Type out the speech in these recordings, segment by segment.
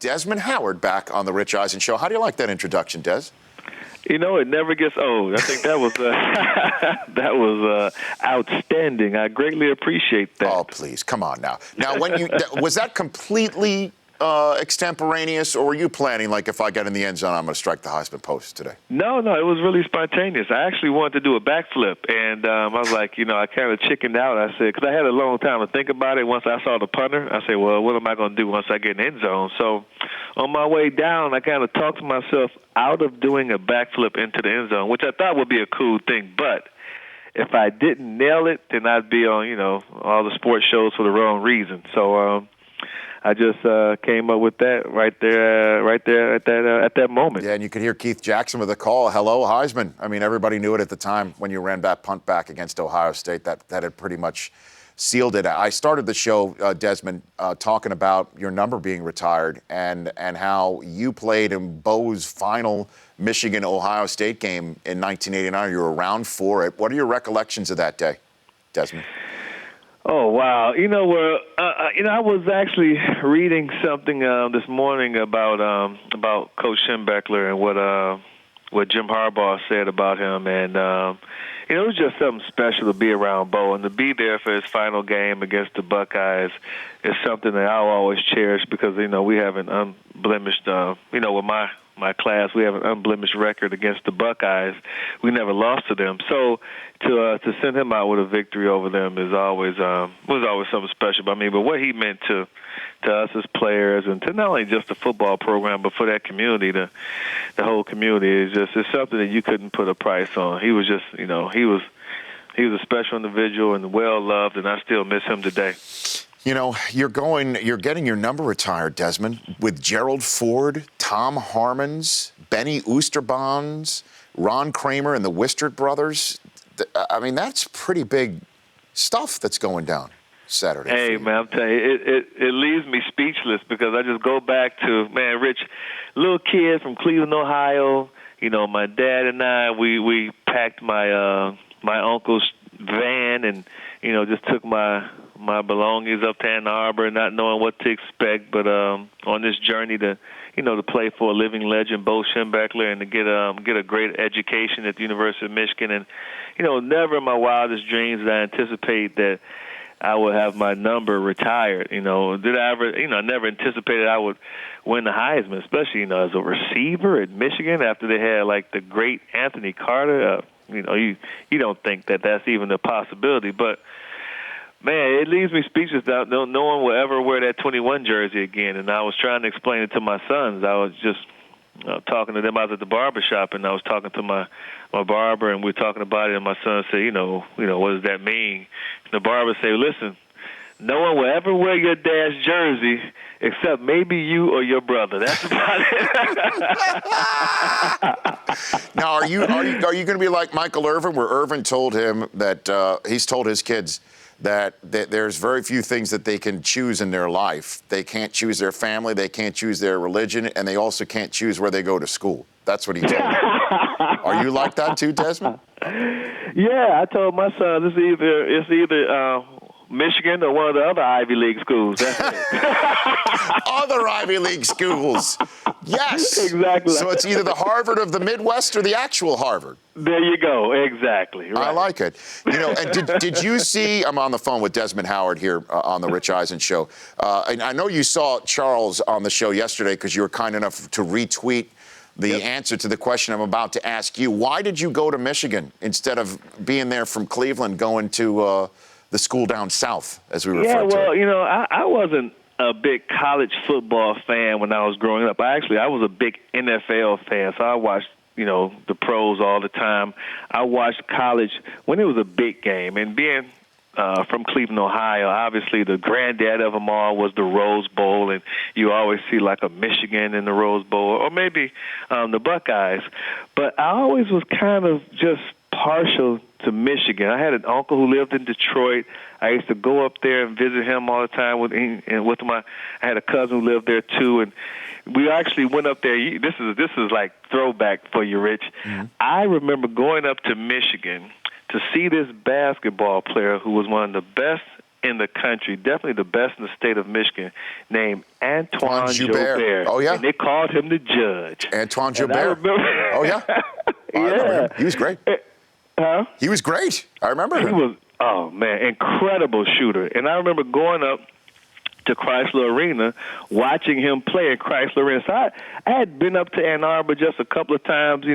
Desmond Howard back on the Rich Eisen Show. How do you like that introduction, Des? You know, it never gets old. I think that was that was outstanding. I greatly appreciate that. Oh, please, come on now. Now, was that completely extemporaneous, or were you planning, like, if I get in the end zone, I'm going to strike the Heisman post today? No, it was really spontaneous. I actually wanted to do a backflip, and I was like, I kind of chickened out. I said, because I had a long time to think about it. Once I saw the punter, I said, well, what am I going to do once I get in the end zone? So on my way down, I kind of talked myself out of doing a backflip into the end zone, which I thought would be a cool thing. But if I didn't nail it, then I'd be on, all the sports shows for the wrong reason. So I just came up with that right there at that moment. Yeah, and you could hear Keith Jackson with a call. Hello, Heisman. I mean, everybody knew it at the time when you ran that punt back against Ohio State. That had pretty much sealed it. I started the show, Desmond, talking about your number being retired and how you played in Bo's final Michigan-Ohio State game in 1989. You were around for it. What are your recollections of that day, Desmond? Oh, wow. I was actually reading something this morning about Coach Schembechler and what Jim Harbaugh said about him. And, it was just something special to be around Bo. And to be there for his final game against the Buckeyes is something that I'll always cherish because, we have an unblemished, with my class, we have an unblemished record against the Buckeyes. We never lost to them. So to send him out with a victory over them is always was always something special. But what he meant to us as players and to not only just the football program, but for that community, the whole community it's something that you couldn't put a price on. He was just, he was a special individual and well loved, and I still miss him today. You're getting your number retired, Desmond, with Gerald Ford, Tom Harmons, Benny Oosterbonds, Ron Kramer, and the Wistert brothers. I mean, that's pretty big stuff that's going down Saturday. Hey, man, I'm telling you, it leaves me speechless because I just go back to, man, Rich, little kid from Cleveland, Ohio. My dad and I, we packed my uncle's van and, just took my belongings up to Ann Arbor, not knowing what to expect, but on this journey to play for a living legend, Bo Schembechler, and to get a great education at the University of Michigan. And never in my wildest dreams did I anticipate that I would have my number retired. Did I ever? I never anticipated I would win the Heisman, especially as a receiver at Michigan after they had like the great Anthony Carter. You don't think that that's even a possibility, but. Man, it leaves me speechless. No one will ever wear that 21 jersey again. And I was trying to explain it to my sons. I was just talking to them. I was at the barber shop, and I was talking to my barber, and we were talking about it. And my son said, what does that mean? And the barber said, listen, no one will ever wear your dad's jersey except maybe you or your brother. That's about it. Now, are you going to be like Michael Irvin, where Irvin told him that he's told his kids that there's very few things that they can choose in their life. They can't choose their family, they can't choose their religion, and they also can't choose where they go to school. That's what he told me. Are you like that too, Desmond? Yeah, I told my son it's either Michigan or one of the other Ivy League schools. That's it. Other Ivy League schools. Yes. Exactly. So it's either the Harvard of the Midwest or the actual Harvard. There you go. Exactly. Right. I like it. And did you see, I'm on the phone with Desmond Howard here on the Rich Eisen Show. And I know you saw Charles on the show yesterday because you were kind enough to retweet the answer to the question I'm about to ask you. Why did you go to Michigan instead of being there from Cleveland, going to the school down south, as we refer to it? Yeah, I wasn't a big college football fan when I was growing up. I was a big NFL fan, so I watched, the pros all the time. I watched college when it was a big game. And being from Cleveland, Ohio, obviously the granddad of them all was the Rose Bowl, and you always see like a Michigan in the Rose Bowl, or maybe the Buckeyes. But I always was kind of just partial to Michigan. I had an uncle who lived in Detroit. I used to go up there and visit him all the time I had a cousin who lived there too, and we actually went up there. This is like throwback for you, Rich. Mm-hmm. I remember going up to Michigan to see this basketball player who was one of the best in the country, definitely the best in the state of Michigan, named Antoine Joubert. Joubert. Oh, yeah. And they called him the judge. Antoine And I Joubert. remember, Oh, yeah. I remember him. He was great. Huh? He was great. I remember him. He was, oh, man, incredible shooter. And I remember going up to Chrysler Arena, watching him play at Chrysler Arena. So I had been up to Ann Arbor just a couple of times,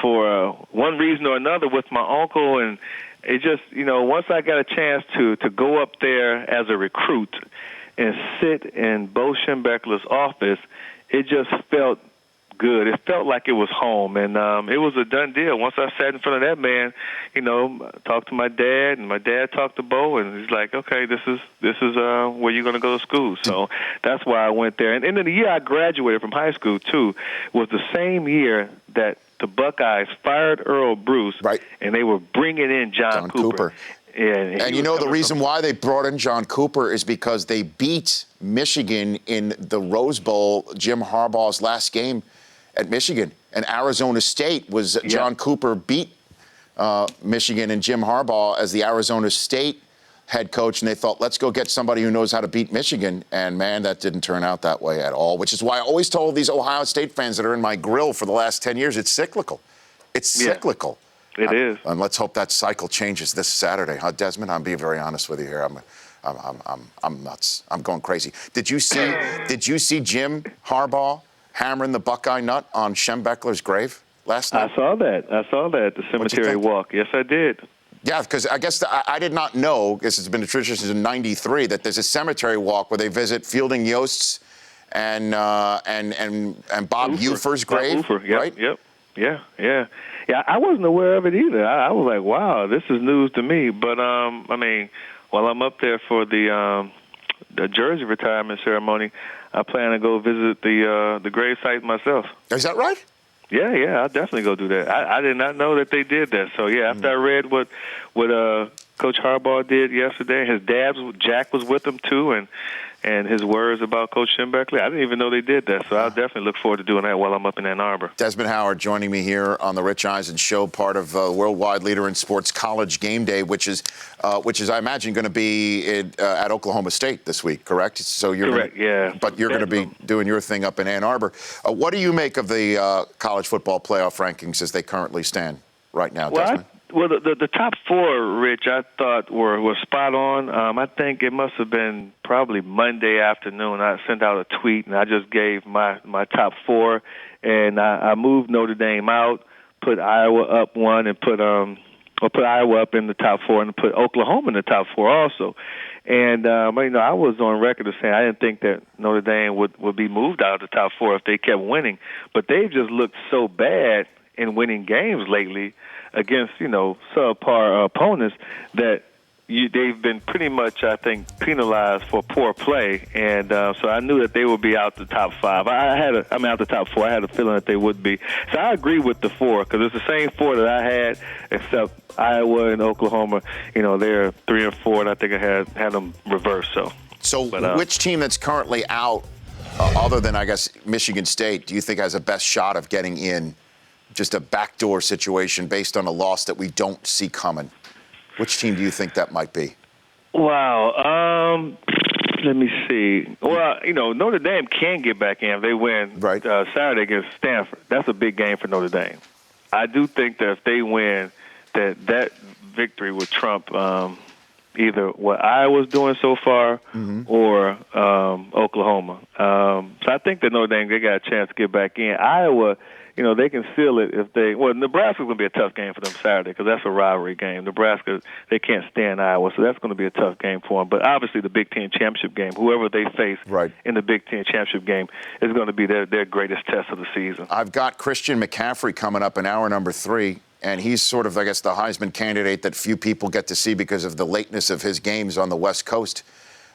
for one reason or another with my uncle, and it just, once I got a chance to go up there as a recruit and sit in Bo Schembechler's office, it just felt good. It felt like it was home, and it was a done deal. Once I sat in front of that man, talked to my dad, and my dad talked to Bo, and he's like, okay, this is where you're going to go to school. So that's why I went there. And then the year I graduated from high school, too, was the same year that the Buckeyes fired Earl Bruce, right, and they were bringing in John Cooper. And the reason why they brought in John Cooper is because they beat Michigan in the Rose Bowl, Jim Harbaugh's last game at Michigan. And Arizona State was John Cooper beat Michigan and Jim Harbaugh as the Arizona State head coach, and they thought, let's go get somebody who knows how to beat Michigan. And, man, that didn't turn out that way at all, which is why I always told these Ohio State fans that are in my grill for the last 10 years, it's cyclical. It's cyclical. It is. And let's hope that cycle changes this Saturday, huh, Desmond? I'm being very honest with you here. I'm nuts. I'm going crazy. Did you see Jim Harbaugh hammering the Buckeye nut on Schembechler's grave last night? I saw that at the cemetery walk. Yes, I did. Yeah, because I guess I did not know, because it's been a tradition since '93, that there's a cemetery walk where they visit Fielding Yost's and Bob Ufer's grave. Bob Ufer, yep, right? Yep. Yeah. I wasn't aware of it either. I was like, wow, this is news to me. But while I'm up there for the jersey retirement ceremony, I plan to go visit the grave site myself. Is that right? Yeah, I'll definitely go do that. I did not know that they did that. So, yeah, after I read what Coach Harbaugh did yesterday, his dad, Jack, was with him, too, and his words about Coach Schembechler, I didn't even know they did that. So I'll definitely look forward to doing that while I'm up in Ann Arbor. Desmond Howard joining me here on the Rich Eisen Show, part of worldwide leader in sports, College Game Day, which is I imagine going to be at Oklahoma State this week, correct? So you're correct, yeah. But you're going to be doing your thing up in Ann Arbor. What do you make of the college football playoff rankings as they currently stand right now, Desmond? Well, the top four, Rich, I thought were spot on. I think it must have been probably Monday afternoon. I sent out a tweet, and I just gave my top four, and I moved Notre Dame out, put Iowa up one, and put Iowa up in the top four, and put Oklahoma in the top four also. And I was on record as saying I didn't think that Notre Dame would be moved out of the top four if they kept winning, but they've just looked so bad in winning games lately against, subpar opponents that they've been pretty much, I think, penalized for poor play. And so I knew that they would be out the top five. Out the top four. I had a feeling that they would be. So I agree with the four because it's the same four that I had, except Iowa and Oklahoma. They're 3 and 4, and I think I had them reversed. So which team that's currently out, other than, I guess, Michigan State, do you think has the best shot of getting in? Just a backdoor situation based on a loss that we don't see coming. Which team do you think that might be? Wow. Let me see. Well, Notre Dame can get back in if they win Saturday against Stanford. That's a big game for Notre Dame. I do think that if they win, that victory would trump either what Iowa's doing so far or Oklahoma. So I think that Notre Dame, they got a chance to get back in. Iowa, they can seal it if they – well, Nebraska's going to be a tough game for them Saturday because that's a rivalry game. Nebraska, they can't stand Iowa, so that's going to be a tough game for them. But obviously the Big Ten championship game, whoever they face in the Big Ten championship game is going to be their greatest test of the season. I've got Christian McCaffrey coming up in hour number 3, and he's sort of, I guess, the Heisman candidate that few people get to see because of the lateness of his games on the West Coast.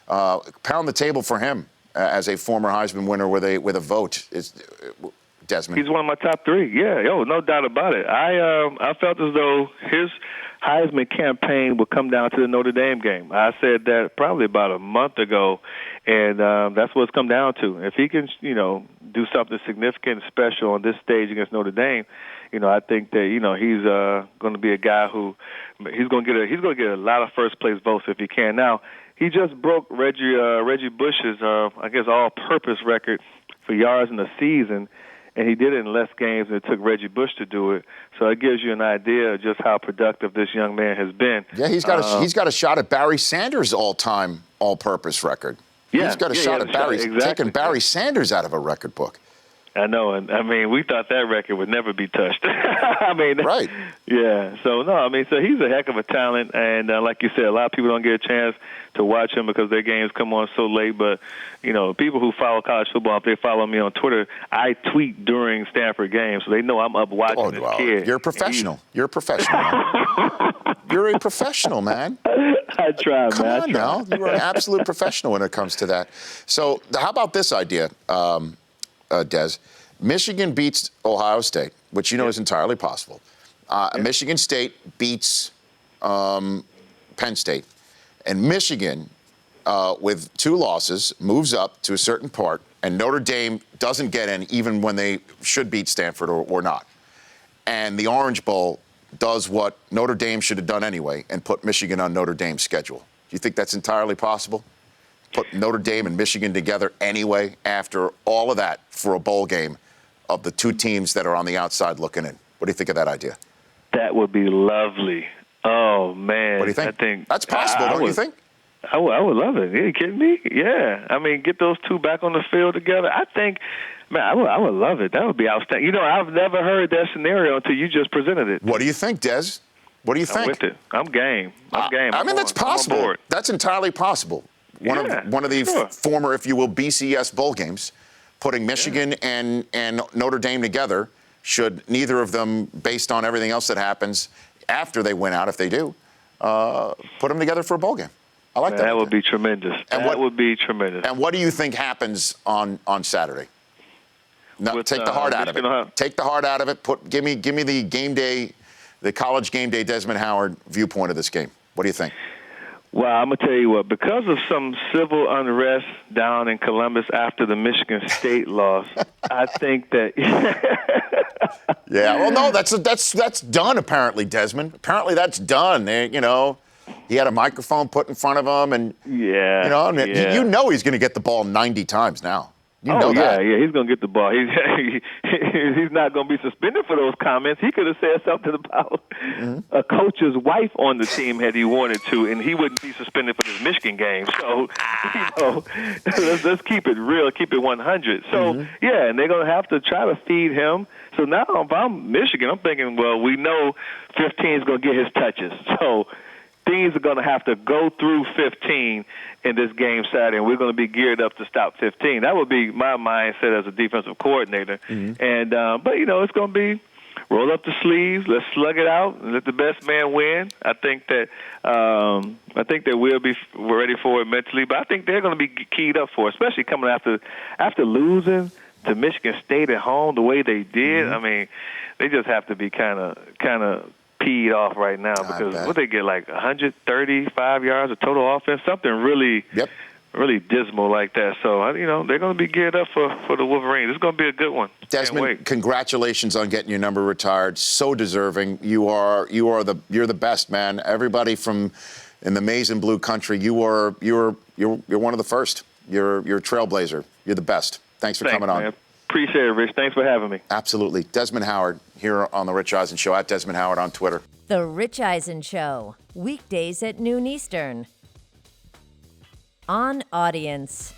Pound the table for him as a former Heisman winner with a vote. Desmond. He's one of my top 3. Yeah, no doubt about it. I felt as though his Heisman campaign would come down to the Notre Dame game. I said that probably about a month ago, and that's what it's come down to. If he can, do something significant and special on this stage against Notre Dame, I think that he's going to be a guy who he's going to get a lot of first place votes if he can. Now he just broke Reggie Bush's all-purpose record for yards in the season, and he did it in less games than it took Reggie Bush to do it. So it gives you an idea of just how productive this young man has been. Yeah, he's got a shot at Barry Sanders' all-time all-purpose record. Yeah, he's got a shot at Barry, exactly. taking Barry Sanders out of a record book. I know, and we thought that record would never be touched. Right. Yeah. So so he's a heck of a talent, and like you said, a lot of people don't get a chance to watch him because their games come on so late. But people who follow college football, if they follow me on Twitter, I tweet during Stanford games, so they know I'm up watching this kid. You're a professional. You're a professional. Man. You're a professional, man. I try, man. Come on now. You're an absolute professional when it comes to that. So how about this idea, Des? Michigan beats Ohio State, which is entirely possible. Michigan State beats Penn State. And Michigan, with 2 losses, moves up to a certain part, and Notre Dame doesn't get in even when they should beat Stanford or not. And the Orange Bowl does what Notre Dame should have done anyway and put Michigan on Notre Dame's schedule. Do you think that's entirely possible? Put Notre Dame and Michigan together anyway after all of that for a bowl game of the 2 teams that are on the outside looking in. What do you think of that idea? That would be lovely. Oh, man. What do you think? I think that's possible, don't you think? I would love it. Are you kidding me? Yeah. Get those 2 back on the field together. I think, man, I would love it. That would be outstanding. I've never heard that scenario until you just presented it. What do you think, Des? What do you think? I'm with it. I'm game. I'm game. That's possible. That's entirely possible. One of the former, if you will, BCS bowl games, putting Michigan and Notre Dame together, should neither of them, based on everything else that happens after they win out, if they do, put them together for a bowl game. I like that. That would be tremendous. That would be tremendous. And what do you think happens on Saturday? No, take the heart out of it. Take the heart out of it. Give me the game day, the college game day Desmond Howard viewpoint of this game. What do you think? Well, I'm going to tell you what, because of some civil unrest down in Columbus after the Michigan State loss, I think that Yeah, well, no, that's done apparently, Desmond. Apparently that's done. He had a microphone put in front of him, and you know he's going to get the ball 90 times now. You know that. Yeah, he's going to get the ball. He's not going to be suspended for those comments. He could have said something about a coach's wife on the team had he wanted to, and he wouldn't be suspended for this Michigan game. So, let's keep it real, keep it 100. So, and they're going to have to try to feed him. So now if I'm Michigan, I'm thinking, well, we know 15 is going to get his touches. So things are going to have to go through 15 in this game Saturday, and we're going to be geared up to stop 15. That would be my mindset as a defensive coordinator. And but it's going to be roll up the sleeves, let's slug it out, and let the best man win. I think that we'll be ready for it mentally, but I think they're going to be keyed up for it, especially coming after losing to Michigan State at home the way they did. They just have to be kind of peed off right now because what they get, like 135 yards of total offense, something really dismal like that. So they're going to be geared up for the Wolverines. It's going to be a good one. Desmond, congratulations on getting your number retired. So deserving. You're the best, man. Everybody from in the maize and blue country, you're one of the first. You're a trailblazer. You're the best. Thanks for coming on. Man. Appreciate it, Rich. Thanks for having me. Absolutely. Desmond Howard here on The Rich Eisen Show, at Desmond Howard on Twitter. The Rich Eisen Show, weekdays at noon Eastern. On Audience.